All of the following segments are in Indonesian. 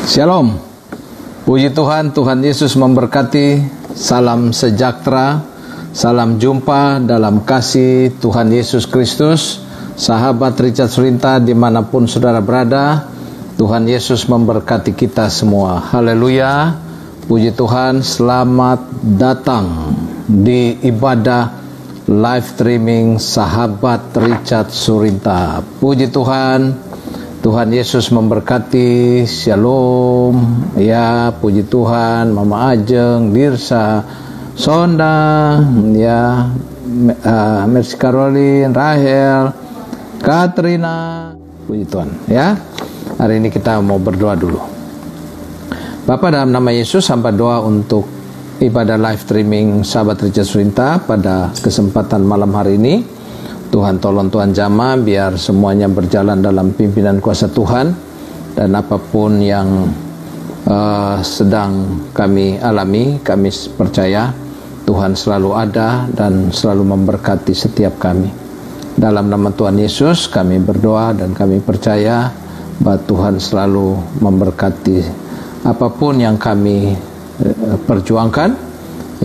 Shalom. Puji Tuhan, Tuhan Yesus memberkati. Salam sejahtera, salam jumpa dalam kasih Tuhan Yesus Kristus. Sahabat Richard Surinta dimanapun saudara berada, Tuhan Yesus memberkati kita semua. Haleluya. Puji Tuhan, selamat datang di ibadah live streaming Sahabat Richard Surinta. Puji Tuhan, Tuhan Yesus memberkati. Shalom. Ya, puji Tuhan. Mama Ajeng, Dirsa, Sonda, ya, Mercy Caroline, Rahel, Katrina. Puji Tuhan. Ya, hari ini kita mau berdoa dulu. Bapa, dalam nama Yesus, hamba doa untuk ibadah live streaming Sahabat Richard Surinta pada kesempatan malam hari ini. Tuhan tolong, Tuhan jamah, biar semuanya berjalan dalam pimpinan kuasa Tuhan. Dan apapun yang sedang kami alami, kami percaya Tuhan selalu ada dan selalu memberkati setiap kami. Dalam nama Tuhan Yesus kami berdoa dan kami percaya bahwa Tuhan selalu memberkati apapun yang kami perjuangkan,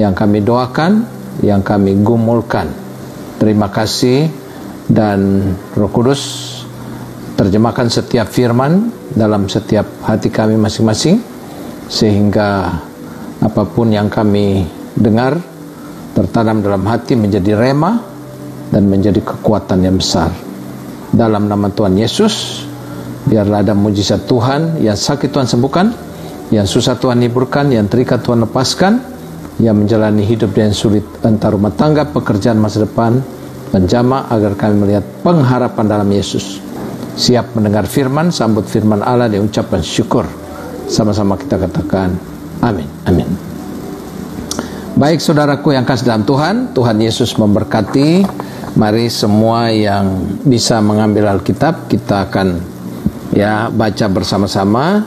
yang kami doakan, yang kami gumulkan. Terima kasih, dan Roh Kudus terjemahkan setiap firman dalam setiap hati kami masing-masing, sehingga apapun yang kami dengar tertanam dalam hati menjadi rema dan menjadi kekuatan yang besar. Dalam nama Tuhan Yesus, biarlah ada mujizat Tuhan. Yang sakit Tuhan sembuhkan, yang susah Tuhan hiburkan, yang terikat Tuhan lepaskan, yang menjalani hidup yang sulit antar rumah tangga, pekerjaan masa depan, menjamah agar kami melihat pengharapan dalam Yesus. Siap mendengar firman, sambut firman Allah dengan ucapan syukur. Sama-sama kita katakan amin, amin. Baik saudaraku yang kasih dalam Tuhan, Tuhan Yesus memberkati. Mari semua yang bisa mengambil Alkitab, kita akan baca bersama-sama.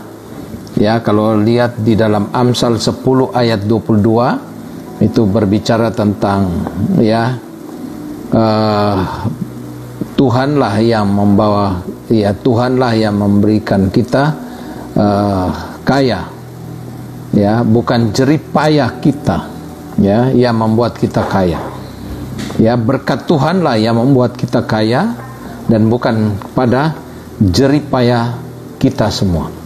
Ya, kalau lihat di dalam Amsal 10 ayat 22 itu berbicara tentang Tuhanlah yang membawa, Tuhanlah yang memberikan kita kaya, bukan jerih payah kita, yang membuat kita kaya. Berkat Tuhanlah yang membuat kita kaya dan bukan pada jerih payah kita semua.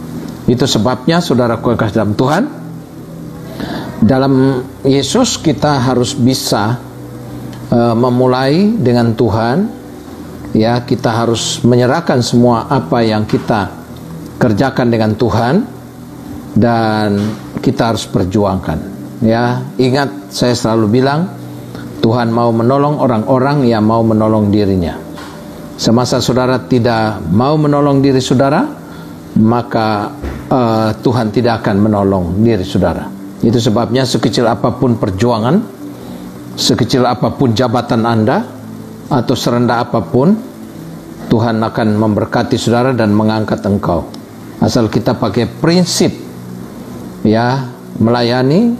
Itu sebabnya saudaraku yang kasih dalam Tuhan, dalam Yesus kita harus bisa memulai dengan Tuhan. Kita harus menyerahkan semua apa yang kita kerjakan dengan Tuhan, dan kita harus perjuangkan. Ingat, saya selalu bilang Tuhan mau menolong orang-orang yang mau menolong dirinya. Semasa saudara tidak mau menolong diri saudara, maka Tuhan tidak akan menolong diri saudara. Itu sebabnya sekecil apapun perjuangan, sekecil apapun jabatan Anda, atau serendah apapun, Tuhan akan memberkati saudara dan mengangkat engkau. Asal kita pakai prinsip melayani,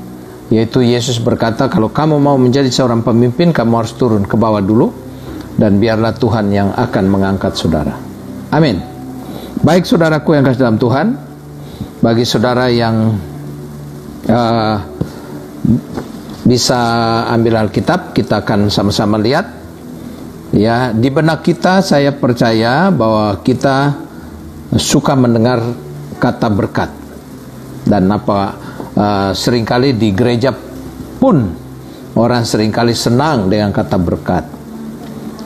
yaitu Yesus berkata, kalau kamu mau menjadi seorang pemimpin, kamu harus turun ke bawah dulu, dan biarlah Tuhan yang akan mengangkat saudara. Amin. Baik saudaraku yang kasih dalam Tuhan, bagi saudara yang bisa ambil Alkitab, kita akan sama-sama lihat. Di benak kita, saya percaya bahwa kita suka mendengar kata berkat. Dan seringkali di gereja pun orang seringkali senang dengan kata berkat.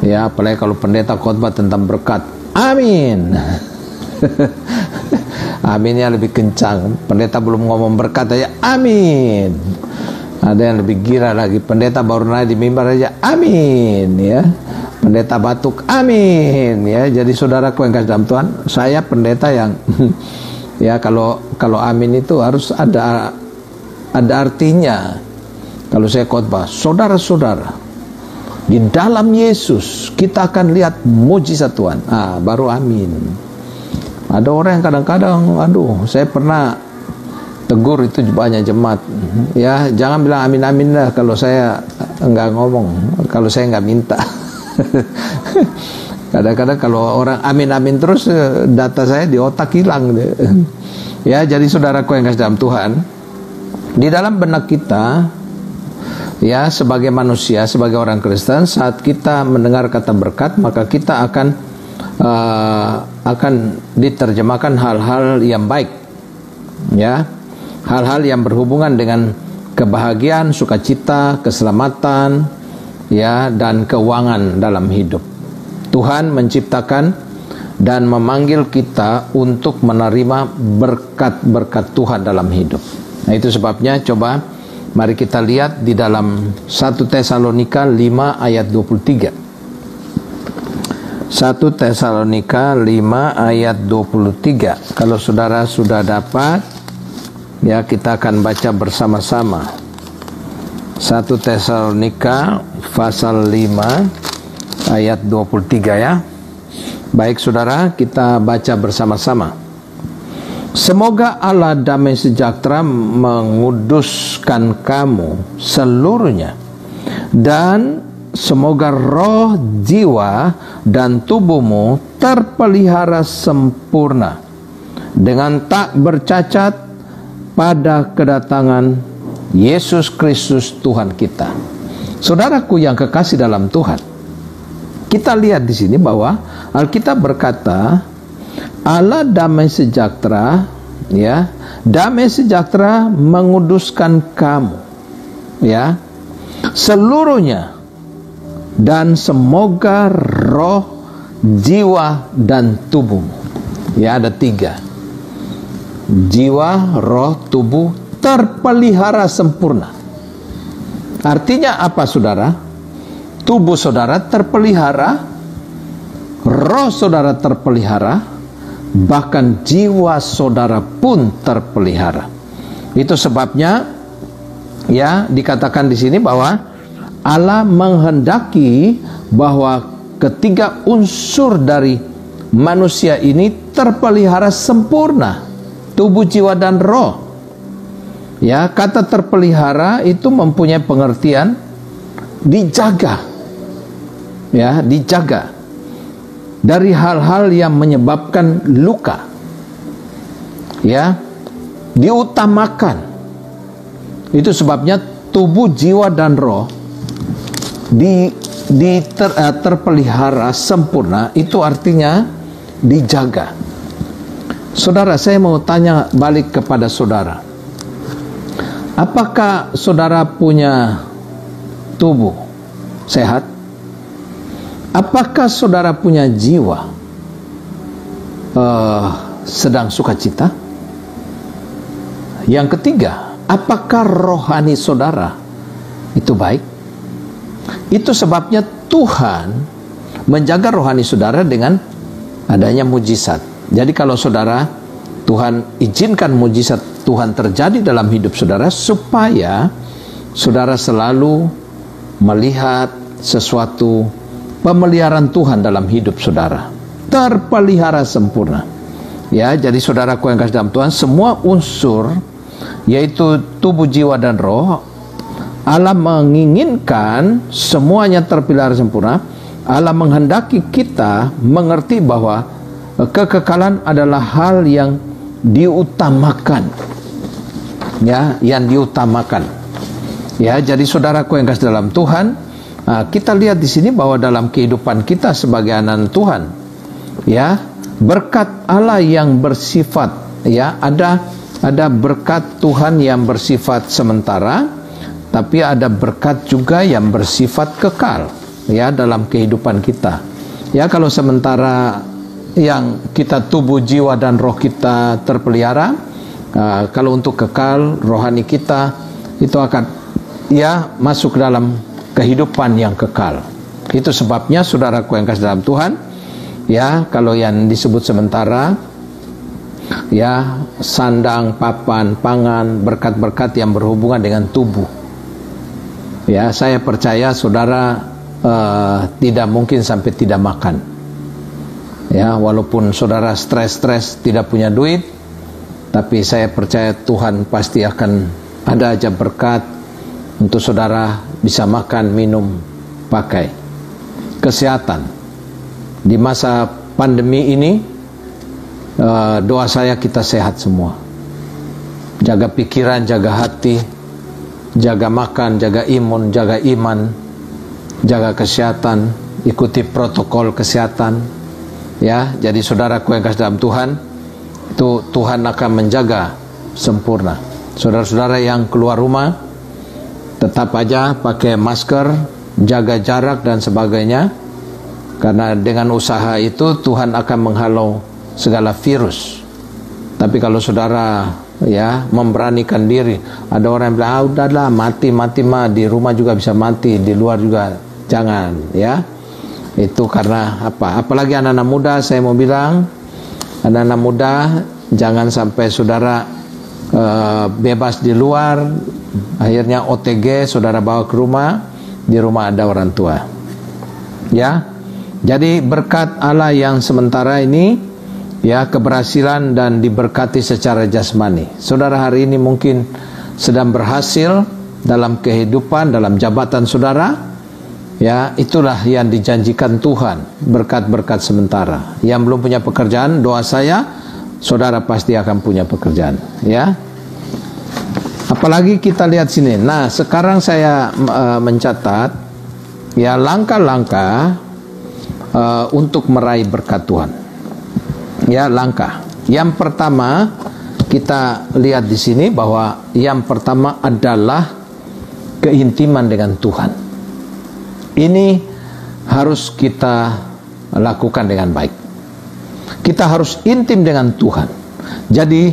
Apalagi kalau pendeta khotbah tentang berkat. Amin. Aminnya lebih kencang. Pendeta belum ngomong berkat aja amin. Ada yang lebih gila lagi, pendeta baru naik di mimbar aja amin. Pendeta batuk amin. Jadi saudaraku yang kasih dalam Tuhan, saya pendeta yang kalau amin itu harus ada artinya. Kalau saya khotbah, saudara-saudara, di dalam Yesus kita akan lihat mujizat Tuhan, baru amin. Ada orang yang kadang-kadang, saya pernah tegur itu banyak jemaat, jangan bilang amin-amin lah kalau saya enggak ngomong, kalau saya enggak minta. Kadang-kadang kalau orang amin-amin terus, data saya di otak hilang. Ya, jadi saudaraku yang kasih dalam Tuhan, di dalam benak kita, ya, sebagai manusia, sebagai orang Kristen, saat kita mendengar kata berkat, maka kita akan diterjemahkan hal-hal yang baik, ya, hal-hal yang berhubungan dengan kebahagiaan, sukacita, keselamatan, ya, dan keuangan dalam hidup. Tuhan menciptakan dan memanggil kita untuk menerima berkat-berkat Tuhan dalam hidup. Nah, itu sebabnya coba mari kita lihat di dalam 1 Tesalonika 5 ayat 23. 1 Tesalonika 5 ayat 23. Kalau saudara sudah dapat, ya, kita akan baca bersama-sama. 1 Tesalonika pasal 5 ayat 23, ya. Baik saudara, kita baca bersama-sama. Semoga Allah damai sejahtera menguduskan kamu seluruhnya, dan semoga roh, jiwa, dan tubuhmu terpelihara sempurna dengan tak bercacat pada kedatangan Yesus Kristus Tuhan kita. Saudaraku yang kekasih dalam Tuhan, kita lihat di sini bahwa Alkitab berkata, Allah damai sejahtera, ya, damai sejahtera menguduskan kamu, ya, seluruhnya, dan semoga roh, jiwa, dan tubuhmu, ya, ada 3, jiwa, roh, tubuh terpelihara sempurna. Artinya apa saudara? Tubuh saudara terpelihara, roh saudara terpelihara, bahkan jiwa saudara pun terpelihara. Itu sebabnya, ya, dikatakan di sini bahwa Allah menghendaki bahwa ketiga unsur dari manusia ini terpelihara sempurna, tubuh, jiwa, dan roh. Ya, kata terpelihara itu mempunyai pengertian dijaga. Ya, dijaga dari hal-hal yang menyebabkan luka, ya, diutamakan. Itu sebabnya tubuh, jiwa, dan roh terpelihara sempurna. Itu artinya dijaga. Saudara, saya mau tanya balik kepada saudara, apakah saudara punya tubuh sehat? Apakah saudara punya jiwa sedang sukacita? Yang ketiga, apakah rohani saudara itu baik? Itu sebabnya Tuhan menjaga rohani saudara dengan adanya mujizat. Jadi kalau saudara, Tuhan izinkan mujizat Tuhan terjadi dalam hidup saudara, supaya saudara selalu melihat sesuatu pemeliharaan Tuhan dalam hidup saudara, terpelihara sempurna. Ya, jadi saudaraku yang kasih dalam Tuhan, semua unsur, yaitu tubuh, jiwa, dan roh, Allah menginginkan semuanya terpelihara sempurna. Allah menghendaki kita mengerti bahwa kekekalan adalah hal yang diutamakan, ya, yang diutamakan. Ya, jadi saudaraku yang kasih dalam Tuhan, kita lihat di sini bahwa dalam kehidupan kita sebagai anak Tuhan, ya, berkat Allah yang bersifat, ya, ada berkat Tuhan yang bersifat sementara, tapi ada berkat juga yang bersifat kekal, ya, dalam kehidupan kita. Ya, kalau sementara yang kita tubuh, jiwa, dan roh kita terpelihara, kalau untuk kekal rohani kita itu akan, ya, masuk dalam kehidupan yang kekal. Itu sebabnya saudaraku yang kasih dalam Tuhan, ya, kalau yang disebut sementara, ya, sandang, papan, pangan, berkat-berkat yang berhubungan dengan tubuh. Ya, saya percaya saudara tidak mungkin sampai tidak makan. Ya, walaupun saudara stres-stres tidak punya duit, tapi saya percaya Tuhan pasti akan ada aja berkat untuk saudara bisa makan, minum, pakai. Kesehatan. Di masa pandemi ini, doa saya kita sehat semua. jaga pikiran, jaga hati, jaga makan, jaga imun, jaga iman, jaga kesehatan, ikuti protokol kesehatan. Ya, jadi saudaraku yang kasih dalam Tuhan, itu Tuhan akan menjaga sempurna. Saudara-saudara yang keluar rumah, tetap aja pakai masker, jaga jarak dan sebagainya. Karena dengan usaha itu Tuhan akan menghalau segala virus. Tapi kalau saudara ya memberanikan diri, ada orang yang bilang, udahlah mati mah di rumah juga bisa mati, di luar juga jangan, ya. Itu karena apa? Apalagi anak-anak muda, saya mau bilang, anak-anak muda jangan sampai saudara bebas di luar, akhirnya OTG saudara bawa ke rumah, di rumah ada orang tua, ya. Jadi berkat Allah yang sementara ini, ya, keberhasilan dan diberkati secara jasmani. Saudara hari ini mungkin sedang berhasil dalam kehidupan, dalam jabatan saudara, ya, itulah yang dijanjikan Tuhan, berkat-berkat sementara. Yang belum punya pekerjaan, doa saya, saudara pasti akan punya pekerjaan, ya. Apalagi kita lihat sini. Nah, sekarang saya mencatat, ya, langkah-langkah untuk meraih berkat Tuhan. Ya, langkah. Yang pertama kita lihat di sini bahwa yang pertama adalah keintiman dengan Tuhan. Ini harus kita lakukan dengan baik. Kita harus intim dengan Tuhan. Jadi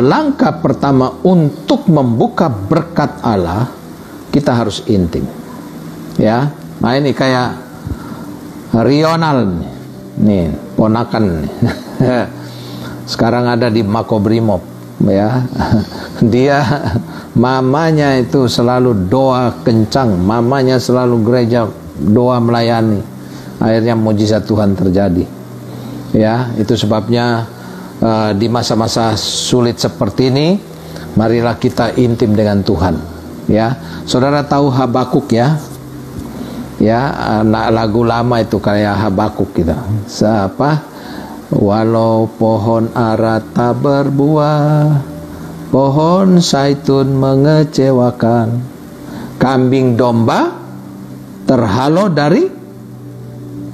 langkah pertama untuk membuka berkat Allah, kita harus intim. Ya, nah ini kayak Rional nih, ponakan nih. Sekarang ada di Makobrimob, ya. Dia mamanya itu selalu doa kencang, mamanya selalu gereja doa melayani. Akhirnya mujizat Tuhan terjadi. Ya, itu sebabnya di masa-masa sulit seperti ini, marilah kita intim dengan Tuhan. Ya, saudara tahu Habakuk, ya? Ya, lagu lama itu kayak Habakuk kita. Siapa? Walau pohon ara tak berbuah, pohon zaitun mengecewakan, kambing domba terhalau dari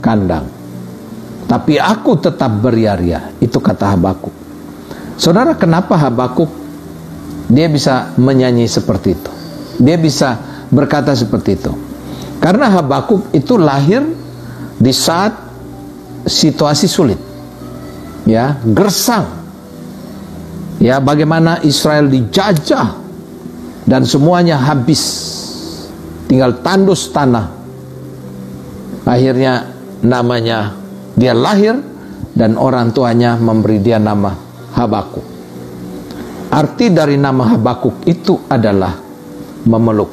kandang, tapi aku tetap beria-ria. Itu kata Habakuk. Saudara, kenapa Habakuk dia bisa menyanyi seperti itu? Dia bisa berkata seperti itu. Karena Habakuk itu lahir di saat situasi sulit, ya, gersang, ya, bagaimana Israel dijajah dan semuanya habis, tinggal tandus tanah. Akhirnya namanya dia lahir dan orang tuanya memberi dia nama Habakuk. Arti dari nama Habakuk itu adalah memeluk.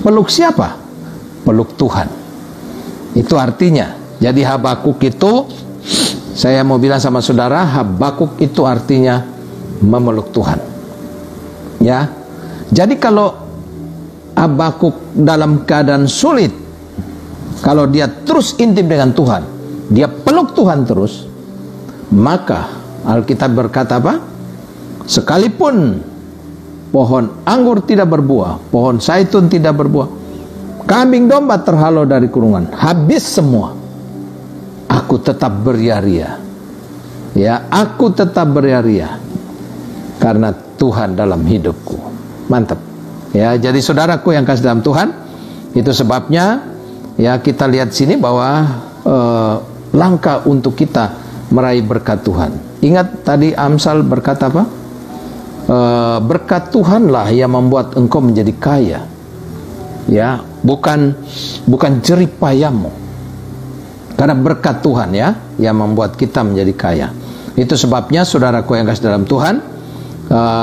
Peluk siapa? Peluk Tuhan. Itu artinya. Jadi Habakuk itu, saya mau bilang sama saudara, Habakuk itu artinya memeluk Tuhan. Ya. Jadi kalau Habakuk dalam keadaan sulit, kalau dia terus intim dengan Tuhan, dia peluk Tuhan terus, maka Alkitab berkata apa? Sekalipun pohon anggur tidak berbuah, pohon zaitun tidak berbuah, kambing domba terhalau dari kurungan, habis semua, aku tetap beria-ria. Ya, aku tetap beria-ria karena Tuhan dalam hidupku. Mantap. Ya, jadi saudaraku yang kasih dalam Tuhan, itu sebabnya ya kita lihat sini bahwa langkah untuk kita meraih berkat Tuhan. Ingat tadi Amsal berkata apa? Berkat Tuhanlah yang membuat engkau menjadi kaya. Ya, bukan jerih payahmu. Karena berkat Tuhan, ya, yang membuat kita menjadi kaya. Itu sebabnya saudaraku yang kasih dalam Tuhan,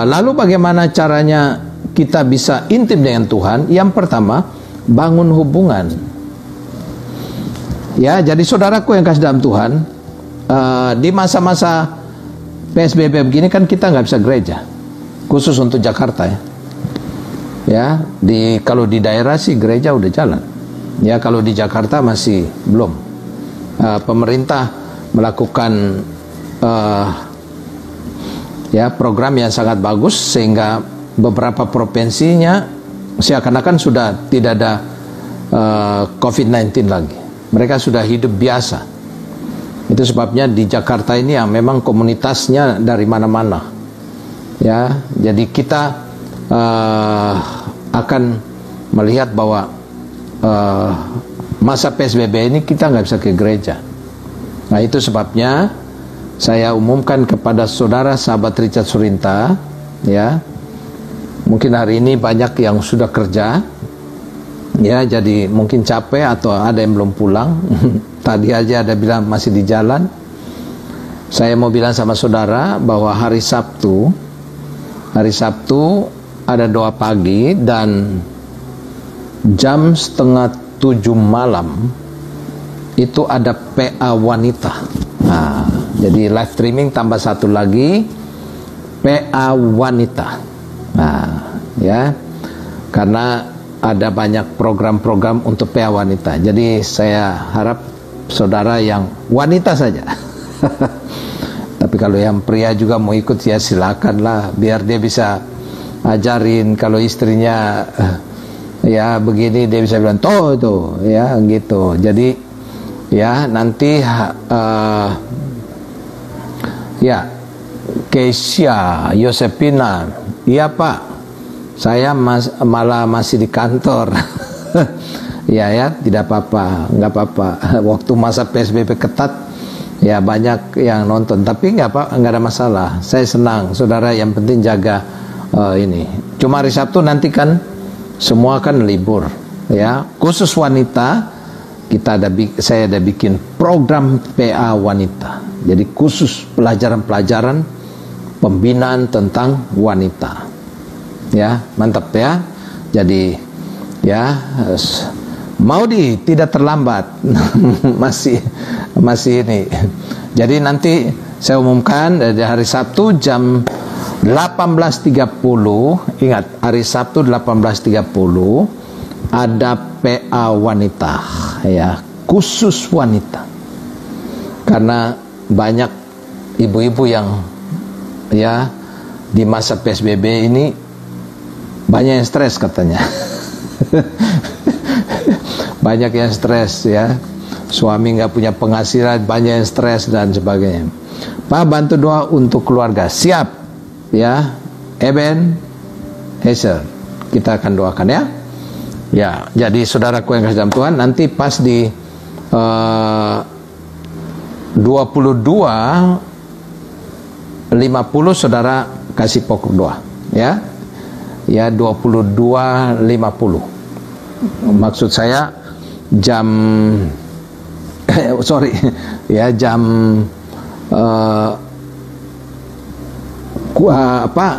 lalu bagaimana caranya kita bisa intim dengan Tuhan? Yang pertama, bangun hubungan. Ya, jadi saudaraku yang kasih dalam Tuhan, di masa-masa PSBB begini kan kita nggak bisa gereja, khusus untuk Jakarta, ya. Ya, kalau di daerah sih gereja udah jalan. Ya, kalau di Jakarta masih belum. Pemerintah melakukan ya, program yang sangat bagus sehingga beberapa provinsinya seakan-akan sudah tidak ada COVID-19 lagi. Mereka sudah hidup biasa. Itu sebabnya di Jakarta ini yang memang komunitasnya dari mana-mana. Ya, jadi kita akan melihat bahwa masa PSBB ini kita nggak bisa ke gereja. Nah, itu sebabnya saya umumkan kepada saudara sahabat Richard Surinta, ya, mungkin hari ini banyak yang sudah kerja, ya, jadi mungkin capek atau ada yang belum pulang. Tadi aja ada bilang masih di jalan. Saya mau bilang sama saudara bahwa hari Sabtu ada doa pagi, dan jam 6:30 malam itu ada PA wanita. Nah, jadi live streaming tambah satu lagi PA wanita. Nah, ya, karena ada banyak program-program untuk PA wanita. Jadi saya harap saudara yang wanita saja. Tapi kalau yang pria juga mau ikut, ya silakanlah, biar dia bisa ajarin. Kalau istrinya ya begini, dia bisa bilang tuh, ya gitu. Jadi ya nanti ya Keisha, Yosepina, iya Pak, saya malah masih di kantor. Ya, tidak apa-apa, nggak apa-apa. Waktu masa PSBB ketat, ya banyak yang nonton, tapi nggak ada masalah. Saya senang, saudara. Yang penting jaga ini. Cuma hari Sabtu nanti kan semua kan libur, ya. Khusus wanita, saya ada bikin program PA wanita. Jadi khusus pelajaran-pelajaran pembinaan tentang wanita. Ya, mantap ya. Jadi ya, tidak terlambat. masih ini. Jadi nanti saya umumkan di hari Sabtu jam 18.30. Ingat, hari Sabtu 18.30 ada PA wanita, ya, khusus wanita. Karena banyak ibu-ibu yang ya di masa PSBB ini banyak yang stres katanya. Banyak yang stres, ya. Suami nggak punya penghasilan, banyak yang stres dan sebagainya. Pak, bantu doa untuk keluarga. Siap, ya. Eben, Hazel, kita akan doakan, ya. Ya, jadi saudaraku yang kasih dalam Tuhan, nanti pas di 22.50 saudara kasih pokok doa, ya. Ya, 22.50. Maksud saya jam ya jam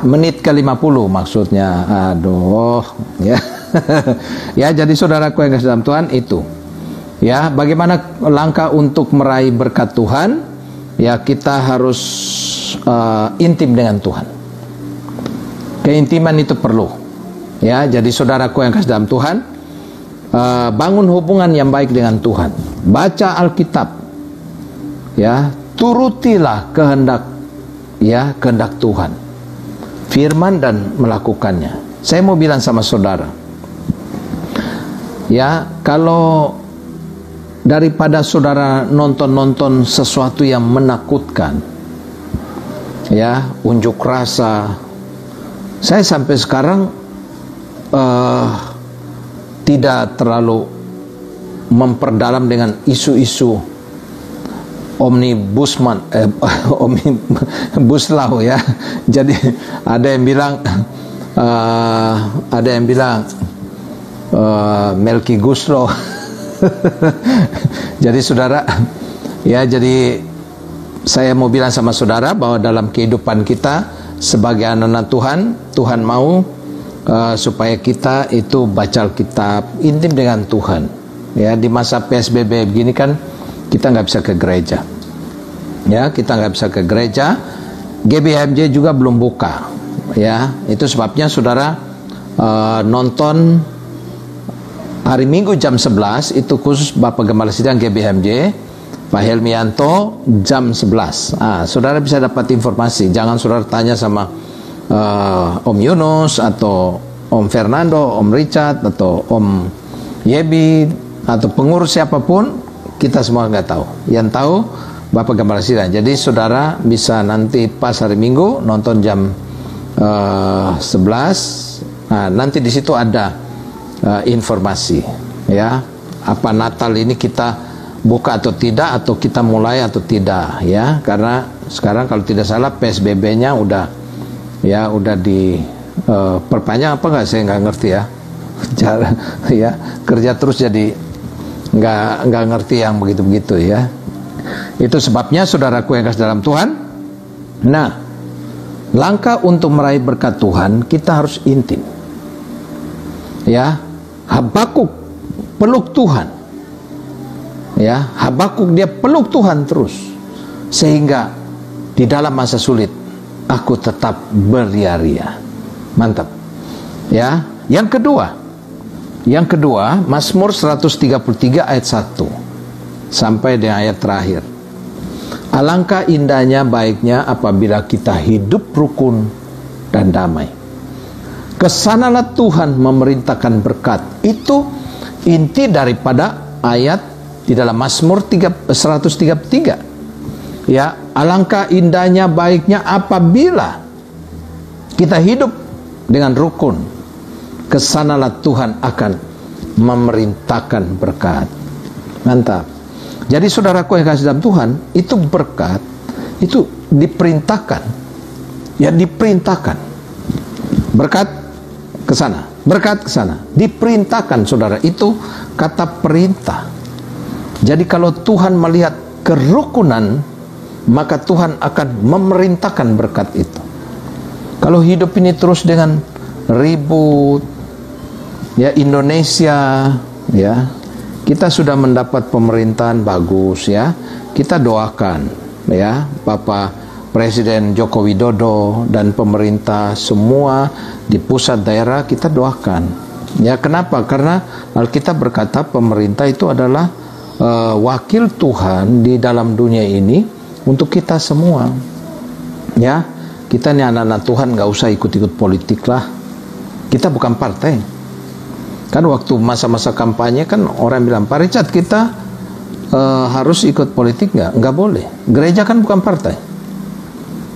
menit ke 50 maksudnya. Aduh, ya. Ya, jadi saudaraku yang kasih dalam Tuhan, itu ya, bagaimana langkah untuk meraih berkat Tuhan. Ya, kita harus intim dengan Tuhan. Keintiman itu perlu, ya. Jadi saudaraku yang kasih dalam Tuhan, bangun hubungan yang baik dengan Tuhan. Baca Alkitab, ya. Turutilah kehendak Tuhan, firman, dan melakukannya. Saya mau bilang sama saudara, ya, kalau daripada saudara nonton sesuatu yang menakutkan, ya, unjuk rasa, saya sampai sekarang tidak terlalu memperdalam dengan isu-isu omnibus law, ya. Jadi ada yang bilang Melki Guslo. Jadi saudara, ya, jadi saya mau bilang sama saudara bahwa dalam kehidupan kita sebagai anak-anak Tuhan, Tuhan mau supaya kita itu baca Alkitab, intim dengan Tuhan. Ya, di masa PSBB begini kan kita nggak bisa ke gereja. Ya, kita nggak bisa ke gereja. GBHMJ juga belum buka. Ya, itu sebabnya saudara nonton hari Minggu jam 11 itu khusus Bapak Gembala Sidang GBHMJ. Pak Helmianto jam 11. Saudara bisa dapat informasi. Jangan saudara tanya sama Om Yunus atau Om Fernando, Om Richard atau Om Yebi atau pengurus siapapun, kita semua nggak tahu. Yang tahu Bapak Gembala Sidang. Jadi saudara bisa nanti pas hari Minggu nonton jam 11. Nanti di situ ada informasi, ya, apa Natal ini kita buka atau tidak, atau kita mulai atau tidak, ya. Karena sekarang kalau tidak salah PSBB-nya udah perpanjang apa nggak, saya nggak ngerti ya. Ya, kerja terus jadi nggak ngerti yang begitu-begitu, ya. Itu sebabnya saudaraku yang kasih dalam Tuhan. Nah, langkah untuk meraih berkat Tuhan kita harus intim. Ya, Habakuk peluk Tuhan. Ya, Habakuk dia peluk Tuhan terus, sehingga di dalam masa sulit aku tetap beria-ria. Mantap. Ya, yang kedua Mazmur 133 ayat 1 sampai dengan ayat terakhir. Alangkah indahnya, baiknya apabila kita hidup rukun dan damai. Kesanalah Tuhan memerintahkan berkat. Itu inti daripada ayat di dalam Mazmur 133. Ya, alangkah indahnya, baiknya apabila kita hidup dengan rukun. Kesanalah Tuhan akan memerintahkan berkat. Mantap. Jadi saudaraku yang kasih dalam Tuhan, itu berkat itu diperintahkan. Ya, diperintahkan. Berkat ke sana, berkat ke sana. Diperintahkan, saudara. Itu kata perintah. Jadi kalau Tuhan melihat kerukunan, maka Tuhan akan memerintahkan berkat itu. Kalau hidup ini terus dengan ribut, ya, Indonesia, ya, kita sudah mendapat pemerintahan bagus, ya. Kita doakan, ya, Bapak Presiden Joko Widodo dan pemerintah semua di pusat daerah, kita doakan. Ya, kenapa? Karena Alkitab berkata pemerintah itu adalah wakil Tuhan di dalam dunia ini untuk kita semua. Ya, kita ini anak-anak Tuhan, nggak usah ikut-ikut politik lah. Kita bukan partai. Kan waktu masa-masa kampanye kan orang bilang, Pak Richard, kita harus ikut politik nggak? Nggak boleh. Gereja kan bukan partai.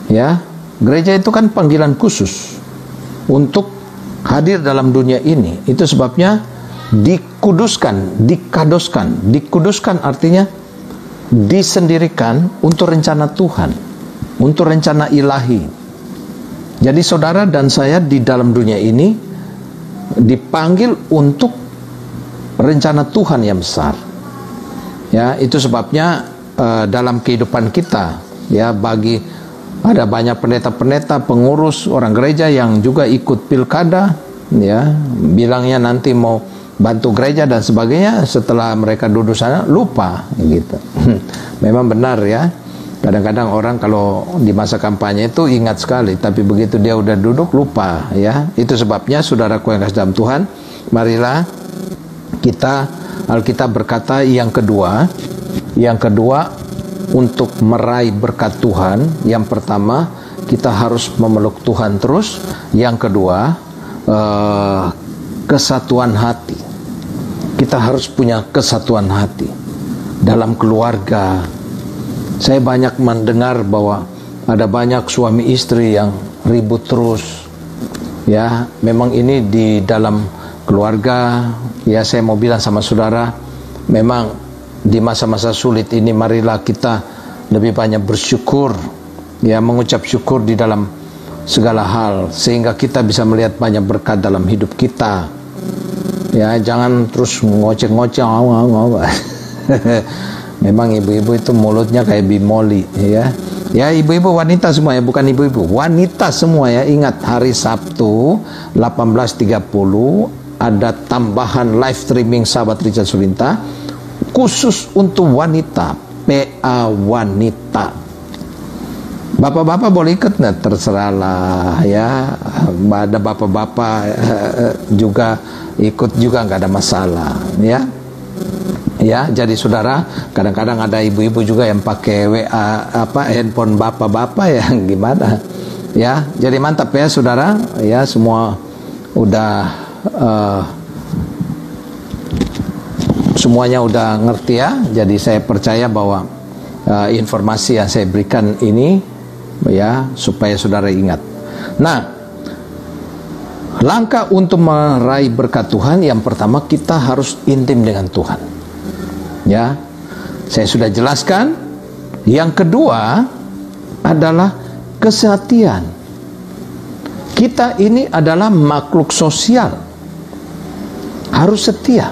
Ya, gereja itu kan panggilan khusus untuk hadir dalam dunia ini. Itu sebabnya dikuduskan, dikadoskan. Dikuduskan artinya disendirikan untuk rencana Tuhan, untuk rencana ilahi. Jadi saudara dan saya di dalam dunia ini dipanggil untuk rencana Tuhan yang besar. Ya, itu sebabnya dalam kehidupan kita, ya, bagi ada banyak pendeta-pendeta, pengurus orang gereja yang juga ikut pilkada, ya, bilangnya nanti mau bantu gereja dan sebagainya, setelah mereka duduk sana lupa, gitu. Memang benar, ya. Kadang-kadang orang kalau di masa kampanye itu ingat sekali, tapi begitu dia udah duduk lupa, ya. Itu sebabnya saudaraku yang kasih dalam Tuhan, marilah kita, Alkitab berkata yang kedua untuk meraih berkat Tuhan, yang pertama kita harus memeluk Tuhan terus, yang kedua kesatuan hati. Kita harus punya kesatuan hati dalam keluarga. Saya banyak mendengar bahwa ada banyak suami istri yang ribut terus. Ya, memang ini di dalam keluarga. Ya, saya mau bilang sama saudara, memang di masa-masa sulit ini marilah kita lebih banyak bersyukur. Ya, mengucap syukur di dalam segala hal, sehingga kita bisa melihat banyak berkat dalam hidup kita. Ya, jangan terus ngoceh-ngoceh. Memang ibu-ibu itu mulutnya kayak bimoli, ya. Ya, ibu-ibu wanita semua, ya, bukan ibu-ibu, wanita semua, ya. Ingat, hari Sabtu 18.30 ada tambahan live streaming sahabat Richard Surinta khusus untuk wanita, PA wanita. Bapak-bapak boleh ikut nggak? Terserahlah, ya. Ada bapak-bapak juga ikut juga, nggak ada masalah, ya. Ya, jadi saudara, kadang-kadang ada ibu-ibu juga yang pakai WA handphone bapak-bapak ya, gimana? Ya, jadi mantap ya saudara, ya semua udah semuanya udah ngerti ya. Jadi saya percaya bahwa informasi yang saya berikan ini ya supaya saudara ingat. Nah, langkah untuk meraih berkat Tuhan yang pertama kita harus intim dengan Tuhan. Ya, saya sudah jelaskan. Yang kedua adalah kesehatian. Kita ini adalah makhluk sosial, harus setia,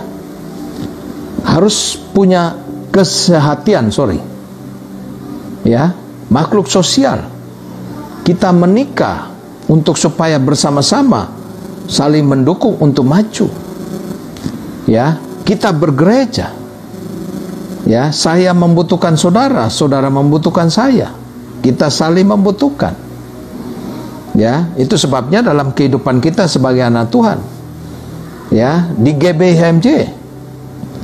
harus punya kesehatan. Ya, makhluk sosial. Kita menikah untuk supaya bersama-sama saling mendukung untuk maju. Ya, kita bergereja. Ya, saya membutuhkan saudara, saudara membutuhkan saya. Kita saling membutuhkan. Ya, itu sebabnya dalam kehidupan kita sebagai anak Tuhan. Ya, di GBHMJ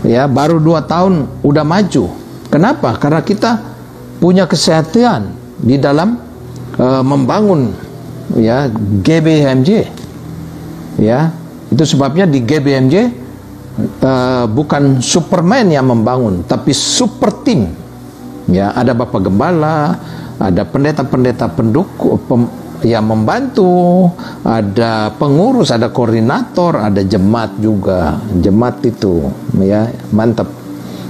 ya baru 2 tahun udah maju. Kenapa? Karena kita punya kesehatan di dalam membangun ya GBHMJ. Ya, itu sebabnya di GBHMJ bukan Superman yang membangun, tapi super team. Ya, ada Bapak Gembala, ada pendeta-pendeta pendukung yang membantu, ada pengurus, ada koordinator, ada jemaat juga. Jemaat itu, ya, mantap.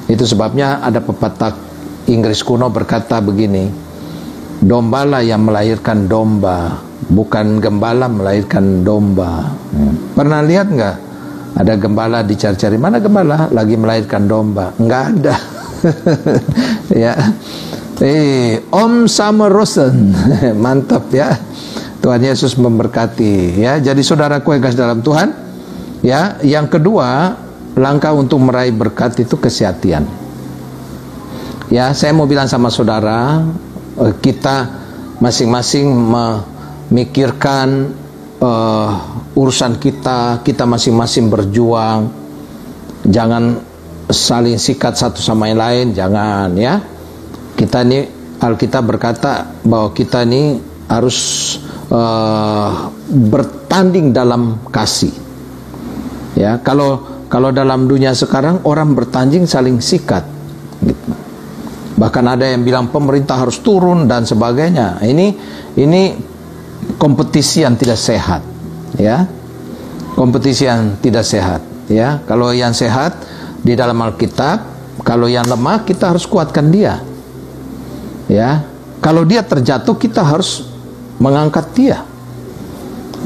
Itu sebabnya ada pepatah Inggris kuno berkata begini, dombalah yang melahirkan domba, bukan gembala melahirkan domba. Pernah lihat nggak? Ada gembala dicari-cari, mana gembala lagi melahirkan domba? Nggak ada. Ya, Om Summer Rosen, mantap ya. Tuhan Yesus memberkati. Ya, jadi saudaraku yang kasih dalam Tuhan. Ya, yang kedua langkah untuk meraih berkat itu kesehatan. Ya, saya mau bilang sama saudara, kita masing-masing memikirkan urusan kita masing-masing berjuang. Jangan saling sikat satu sama yang lain, jangan ya. Kita ini, Alkitab berkata bahwa kita ini harus bertanding dalam kasih. Ya, kalau dalam dunia sekarang orang bertanding saling sikat gitu. Bahkan ada yang bilang pemerintah harus turun dan sebagainya. Ini kompetisi yang tidak sehat, ya. Kompetisi yang tidak sehat, ya. Kalau yang sehat di dalam Alkitab, kalau yang lemah kita harus kuatkan dia. Ya. Kalau dia terjatuh kita harus mengangkat dia.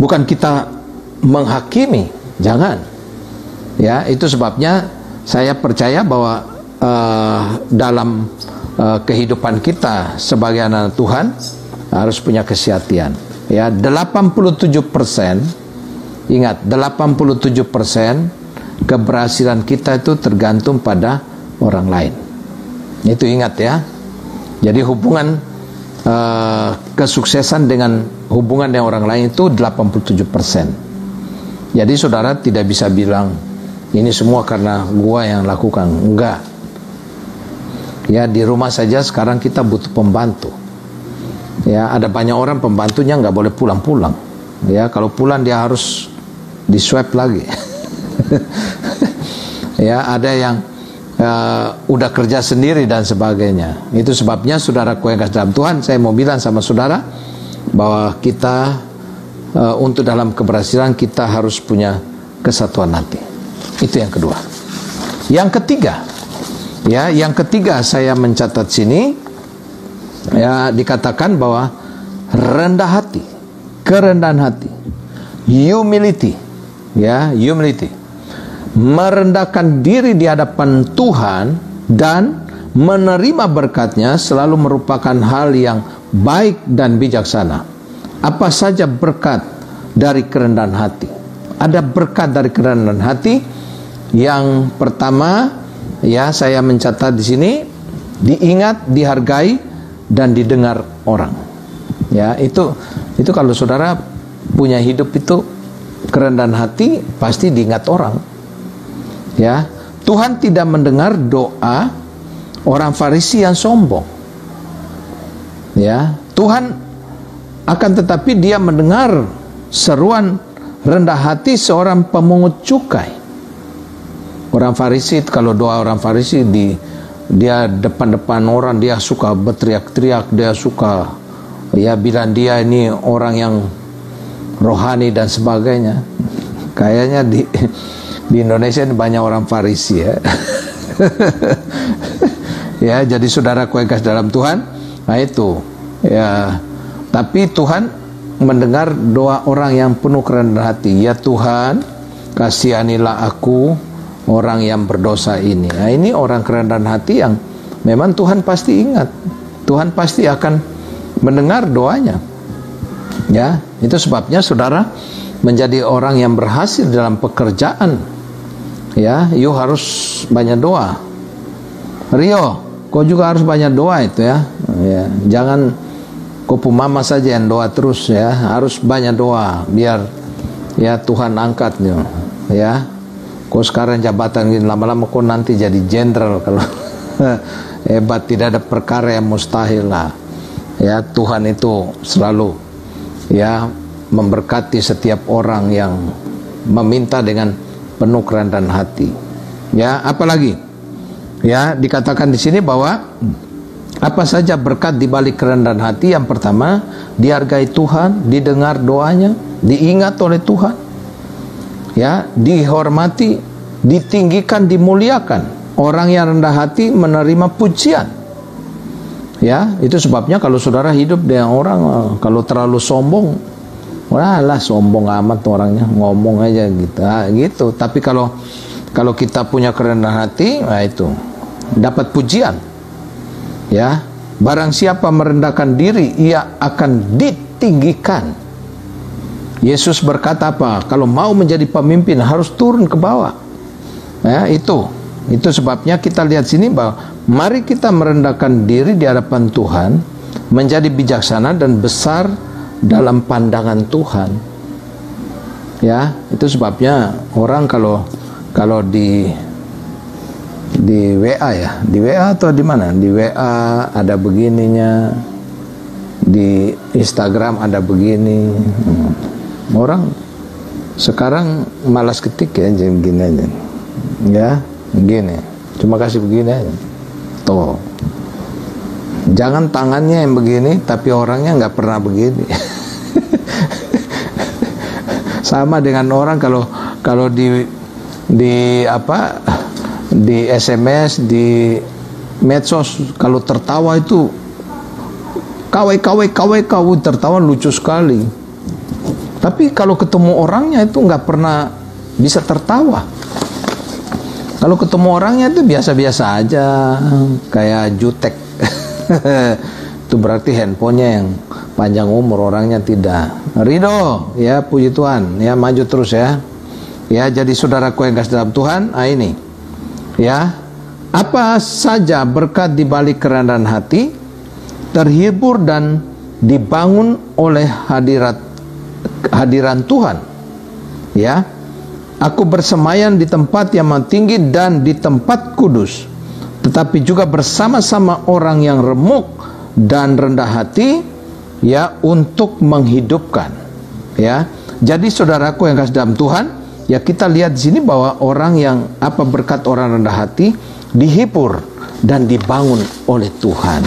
Bukan kita menghakimi, jangan. Ya, itu sebabnya saya percaya bahwa dalam kehidupan kita sebagai anak Tuhan harus punya kesehatan. Ya, 87%, ingat 87% keberhasilan kita itu tergantung pada orang lain. Itu ingat ya. Jadi hubungan kesuksesan dengan hubungan dengan orang lain itu 87%. Jadi saudara tidak bisa bilang ini semua karena gua yang lakukan. Enggak. Ya, di rumah saja sekarang kita butuh pembantu. Ya, ada banyak orang pembantunya nggak boleh pulang-pulang. Ya, kalau pulang dia harus di swab lagi. Ya, ada yang udah kerja sendiri dan sebagainya. Itu sebabnya saudaraku yang kasih dalam Tuhan, saya mau bilang sama saudara bahwa kita untuk dalam keberhasilan kita harus punya kesatuan hati. Itu yang kedua. Yang ketiga, ya, yang ketiga saya mencatat sini, ya, dikatakan bahwa rendah hati, kerendahan hati, humility, ya, humility, merendahkan diri di hadapan Tuhan dan menerima berkatnya selalu merupakan hal yang baik dan bijaksana. Apa saja berkat dari kerendahan hati? Ada berkat dari kerendahan hati. Yang pertama, ya, saya mencatat di sini, diingat, dihargai, dan didengar orang. Ya, itu kalau saudara punya hidup itu kerendahan hati, pasti diingat orang. Ya, Tuhan tidak mendengar doa orang Farisi yang sombong. Ya, Tuhan akan tetapi dia mendengar seruan rendah hati seorang pemungut cukai. Orang Farisi, kalau doa orang Farisi dia depan-depan orang, dia suka berteriak-teriak, dia suka ya bilang dia ini orang yang rohani dan sebagainya. Kayaknya di Indonesia ini banyak orang Farisi ya. Ya, jadi saudaraku yang kasih dalam Tuhan, nah itu ya. Tapi Tuhan mendengar doa orang yang penuh kerendahan hati. Ya Tuhan, kasihanilah aku, orang yang berdosa ini. Nah, ini orang kerendahan hati yang memang Tuhan pasti ingat. Tuhan pasti akan mendengar doanya. Ya, itu sebabnya saudara menjadi orang yang berhasil dalam pekerjaan. Ya, you harus banyak doa. Rio, kau juga harus banyak doa itu ya. Ya, jangan kau mama saja yang doa terus ya. Harus banyak doa biar ya Tuhan angkat ya. Kau sekarang jabatan gini, lama-lama kau nanti jadi jenderal kalau hebat, tidak ada perkara yang mustahil lah. Ya, Tuhan itu selalu ya memberkati setiap orang yang meminta dengan penuh kerendahan hati. Ya, apalagi ya dikatakan di sini bahwa apa saja berkat di balik kerendahan hati. Yang pertama, dihargai Tuhan, didengar doanya, diingat oleh Tuhan. Ya, dihormati, ditinggikan, dimuliakan. Orang yang rendah hati menerima pujian. Ya, itu sebabnya kalau saudara hidup dengan orang kalau terlalu sombong, lah sombong amat orangnya, ngomong aja gitu. Nah, gitu. Tapi kalau kita punya kerendahan hati, nah itu dapat pujian. Ya, barang siapa merendahkan diri, ia akan ditinggikan. Yesus berkata apa? Kalau mau menjadi pemimpin harus turun ke bawah. Ya, itu sebabnya kita lihat sini bahwa mari kita merendahkan diri di hadapan Tuhan, menjadi bijaksana dan besar dalam pandangan Tuhan. Ya, itu sebabnya orang kalau di WA ya, di WA atau di mana? Di WA ada begininya, di Instagram ada begini. Orang sekarang malas ketik ya, jadi begini aja. Ya, begini. Cuma kasih begini aja. Tuh. Jangan tangannya yang begini, tapi orangnya nggak pernah begini. Sama dengan orang kalau di SMS, di medsos, kalau tertawa itu kau tertawa lucu sekali. Tapi kalau ketemu orangnya itu nggak pernah bisa tertawa. Kalau ketemu orangnya itu biasa-biasa aja, kayak jutek. Itu berarti handphonenya yang panjang umur, orangnya tidak. Ridho, ya puji Tuhan, ya maju terus ya. Ya, jadi saudaraku yang kasih dalam Tuhan, ini ya, apa saja berkat di balik kerendahan hati, terhibur dan dibangun oleh hadiran Tuhan. Ya, aku bersemayam di tempat yang maha tinggi dan di tempat kudus, tetapi juga bersama-sama orang yang remuk dan rendah hati, ya, untuk menghidupkan. Ya, jadi saudaraku yang kasih dalam Tuhan, ya kita lihat di sini bahwa orang yang berkat orang rendah hati dihibur dan dibangun oleh Tuhan.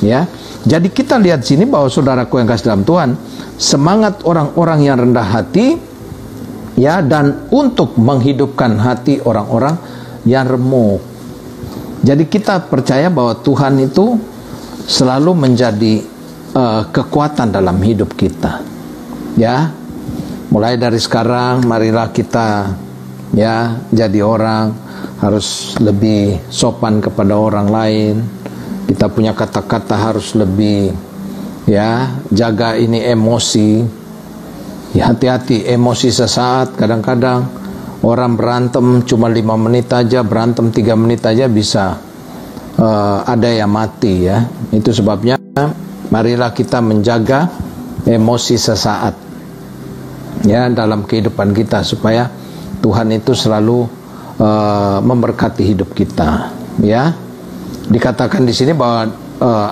Ya, jadi kita lihat di sini bahwa saudaraku yang kasih dalam Tuhan, semangat orang-orang yang rendah hati, ya, dan untuk menghidupkan hati orang-orang yang remuk. Jadi kita percaya bahwa Tuhan itu selalu menjadi kekuatan dalam hidup kita. Ya, mulai dari sekarang marilah kita ya jadi orang harus lebih sopan kepada orang lain. Kita punya kata-kata harus lebih ya jaga ini emosi. Ya, hati-hati emosi sesaat. Kadang-kadang orang berantem cuma 5 menit aja, berantem 3 menit aja bisa ada yang mati ya. Itu sebabnya marilah kita menjaga emosi sesaat ya dalam kehidupan kita, supaya Tuhan itu selalu memberkati hidup kita. Ya, dikatakan di sini bahwa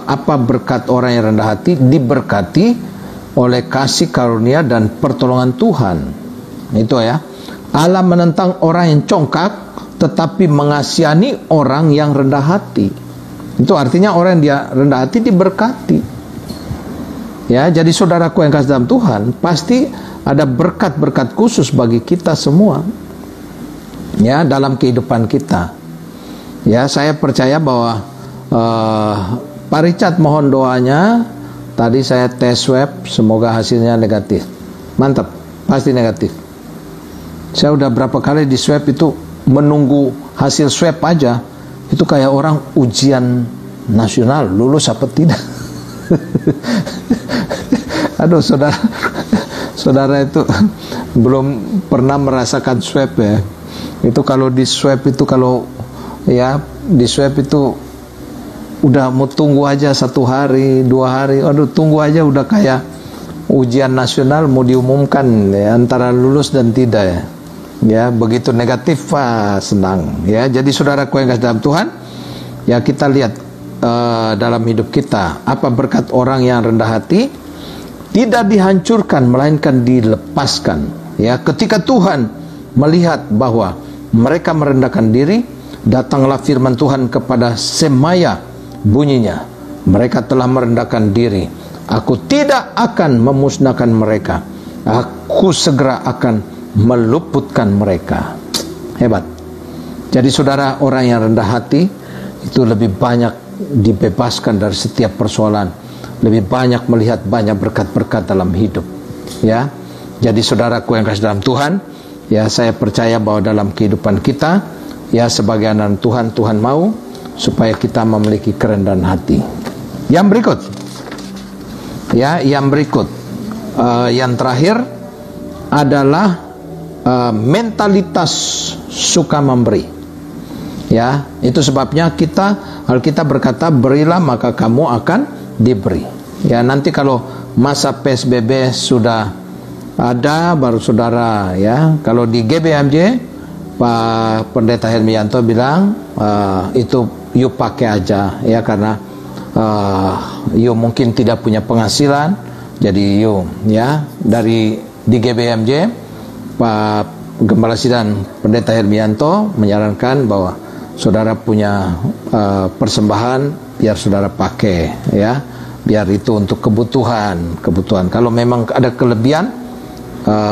apa berkat orang yang rendah hati? Diberkati oleh kasih karunia dan pertolongan Tuhan. Itu ya. Allah menentang orang yang congkak, tetapi mengasihani orang yang rendah hati. Itu artinya orang yang dia rendah hati diberkati. Ya, jadi saudaraku yang kasih dalam Tuhan, pasti ada berkat-berkat khusus bagi kita semua. Ya, dalam kehidupan kita. Ya, saya percaya bahwa Pak Richard mohon doanya. Tadi saya tes swab, semoga hasilnya negatif. Mantap, pasti negatif. Saya udah berapa kali di swab itu menunggu hasil swab aja. Itu kayak orang ujian nasional, lulus apa tidak. Aduh, saudara itu belum pernah merasakan swab ya. Itu kalau di swab itu, kalau ya di swab itu udah mau tunggu aja 1 hari, 2 hari. Aduh, tunggu aja udah kayak ujian nasional mau diumumkan ya, antara lulus dan tidak ya. Ya, begitu negatif, senang ya. Jadi saudaraku yang kasih dalam Tuhan, ya kita lihat dalam hidup kita, apa berkat orang yang rendah hati? Tidak dihancurkan, melainkan dilepaskan. Ya, ketika Tuhan melihat bahwa mereka merendahkan diri, datanglah firman Tuhan kepada Semaya, bunyinya, mereka telah merendahkan diri, aku tidak akan memusnahkan mereka, aku segera akan meluputkan mereka. Hebat. Jadi saudara, orang yang rendah hati itu lebih banyak dibebaskan dari setiap persoalan, lebih banyak melihat banyak berkat-berkat dalam hidup. Ya, jadi saudaraku yang kasih dalam Tuhan, ya saya percaya bahwa dalam kehidupan kita, ya sebagai anak Tuhan, Tuhan mau supaya kita memiliki kerendahan hati. Yang berikut, ya yang berikut, yang terakhir adalah mentalitas suka memberi. Ya, itu sebabnya Alkitab berkata, berilah maka kamu akan diberi. Ya, nanti kalau masa PSBB sudah ada, baru saudara ya, kalau di GBMJ Pak Pendeta Hermianto bilang itu yuk pakai aja ya, karena yuk mungkin tidak punya penghasilan, jadi yuk ya, di GBMJ Pak Gembala Sidang Pendeta Hermianto menyarankan bahwa saudara punya persembahan, biar saudara pakai ya, biar itu untuk kebutuhan. Kalau memang ada kelebihan,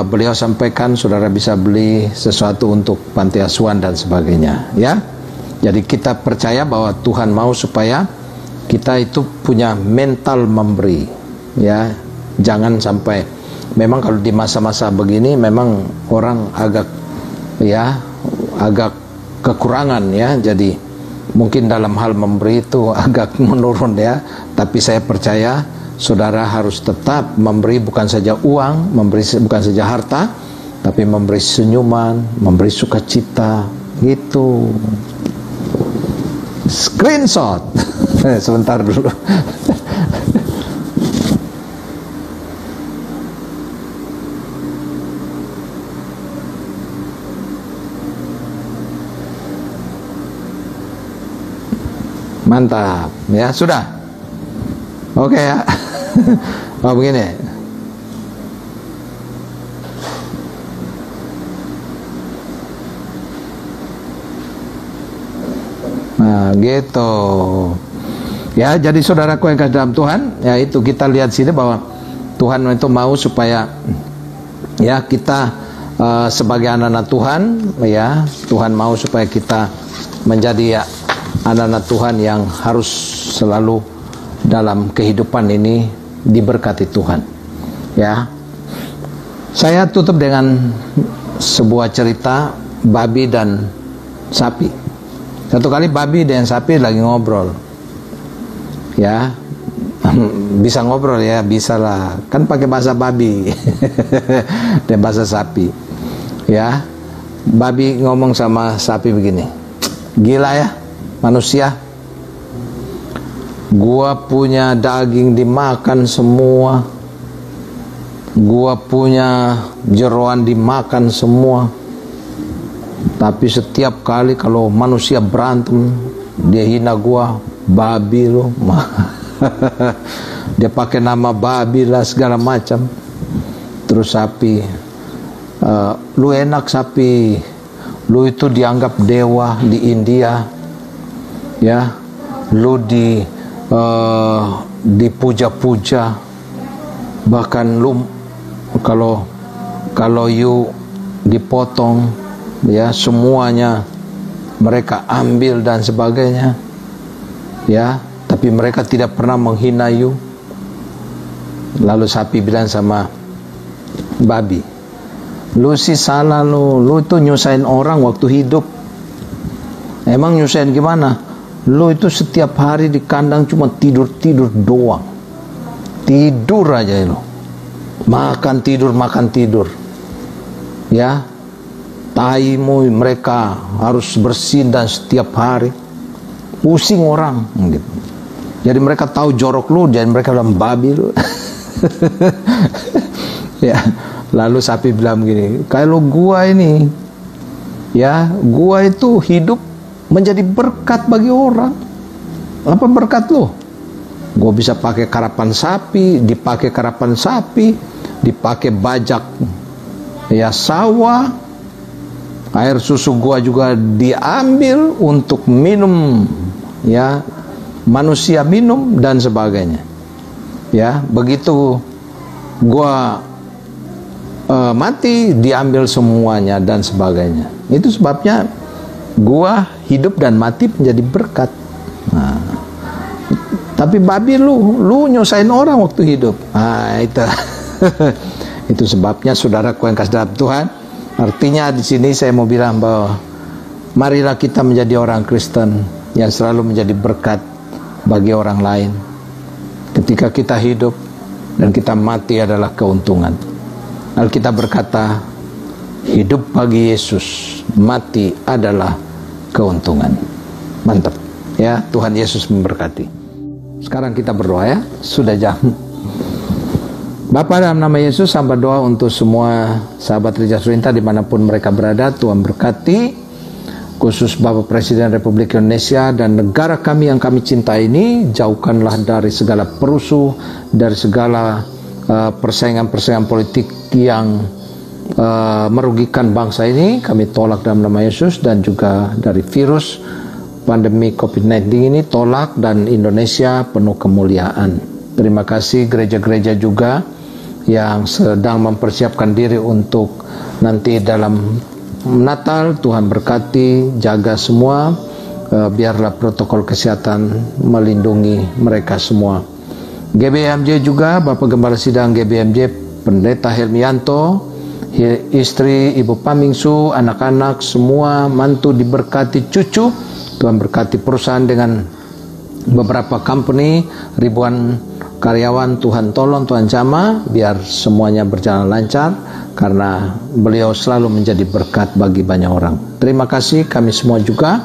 beliau sampaikan saudara bisa beli sesuatu untuk panti asuhan dan sebagainya ya. Jadi kita percaya bahwa Tuhan mau supaya kita itu punya mental memberi ya. Jangan sampai, memang kalau di masa-masa begini memang orang agak kekurangan ya. Jadi mungkin dalam hal memberi itu agak menurun ya. Tapi saya percaya saudara harus tetap memberi, bukan saja uang, memberi bukan saja harta, tapi memberi senyuman, memberi sukacita gitu. Screenshot. Sebentar dulu. Mantap ya, sudah oke ya. Oh begini, nah gitu ya. Jadi saudaraku yang kasih dalam Tuhan, ya itu kita lihat sini bahwa Tuhan itu mau supaya ya kita sebagai anak-anak Tuhan, ya Tuhan mau supaya kita menjadi ya anak-anak Tuhan yang harus selalu dalam kehidupan ini diberkati Tuhan. Ya, saya tutup dengan sebuah cerita babi dan sapi. Satu kali babi dan sapi lagi ngobrol. Ya, bisa ngobrol ya, bisa lah. Kan pakai bahasa babi dan bahasa sapi. Ya, babi ngomong sama sapi begini, gila ya manusia, gua punya daging dimakan semua, gua punya jeroan dimakan semua, Tapi setiap kali kalau manusia berantem, dia hina gua, babi lo. Dia pakai nama babi lah segala macam. Terus sapi, lu enak sapi, lu itu dianggap dewa di India, ya, lu dipuja-puja, bahkan lu kalau you dipotong, ya, semuanya mereka ambil dan sebagainya, ya, tapi mereka tidak pernah menghina you. Lalu sapi bilang sama babi, lu sih salah, lu itu nyusahin orang waktu hidup. Emang nyusahin gimana? Lu itu setiap hari di kandang cuma tidur doang, tidur aja lu, makan tidur, ya. Taimu mereka harus bersin dan setiap hari, pusing orang gitu. Jadi mereka tahu jorok lu, jadi mereka bilang babi lu. Ya, lalu sapi bilang gini, kalau gua ini, ya, gua itu hidup menjadi berkat bagi orang. Apa berkat lu? Gua bisa pakai karapan sapi, dipakai karapan sapi, dipakai bajak, ya, sawah. Air susu gua juga diambil untuk minum, ya, manusia minum dan sebagainya. Ya, begitu gua mati, diambil semuanya dan sebagainya. Itu sebabnya gua hidup dan mati menjadi berkat. Nah, tapi babi lu nyusahin orang waktu hidup. Nah, itu. Itu sebabnya saudaraku yang kasih dalam Tuhan. Artinya di sini saya mau bilang bahwa marilah kita menjadi orang Kristen yang selalu menjadi berkat bagi orang lain. Ketika kita hidup dan kita mati adalah keuntungan. Alkitab berkata, hidup bagi Yesus, mati adalah keuntungan. Mantap, ya. Tuhan Yesus memberkati. Sekarang kita berdoa, ya. Sudah jam. Bapa, dalam nama Yesus, hamba doa untuk semua sahabat Gereja Surinta dimanapun mereka berada. Tuhan berkati khusus Bapak Presiden Republik Indonesia dan negara kami yang kami cintai ini. Jauhkanlah dari segala perusuh, dari segala persaingan-persaingan politik yang merugikan bangsa ini. Kami tolak dalam nama Yesus. Dan juga dari virus pandemi COVID-19 ini tolak, dan Indonesia penuh kemuliaan. Terima kasih gereja-gereja juga yang sedang mempersiapkan diri untuk nanti dalam Natal. Tuhan berkati, jaga semua, biarlah protokol kesehatan melindungi mereka semua. GBMJ juga, Bapak Gembala Sidang GBMJ Pendeta Helmianto, istri Ibu Pamingsu, anak-anak semua, mantu diberkati, cucu. Tuhan berkati perusahaan dengan beberapa company, ribuan karyawan. Tuhan tolong, Tuhan jamah, biar semuanya berjalan lancar, karena beliau selalu menjadi berkat bagi banyak orang. Terima kasih. Kami semua juga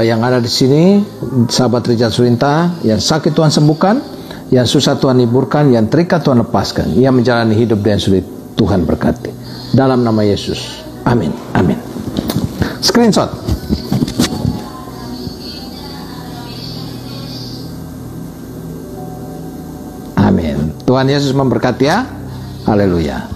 yang ada di sini, sahabat Gereja Surinta, yang sakit Tuhan sembuhkan, yang susah Tuhan hiburkan, yang terikat Tuhan lepaskan, yang menjalani hidup yang sulit Tuhan berkati. Dalam nama Yesus, amin, amin. Screenshot. Amin. Tuhan Yesus memberkati, ya. Haleluya.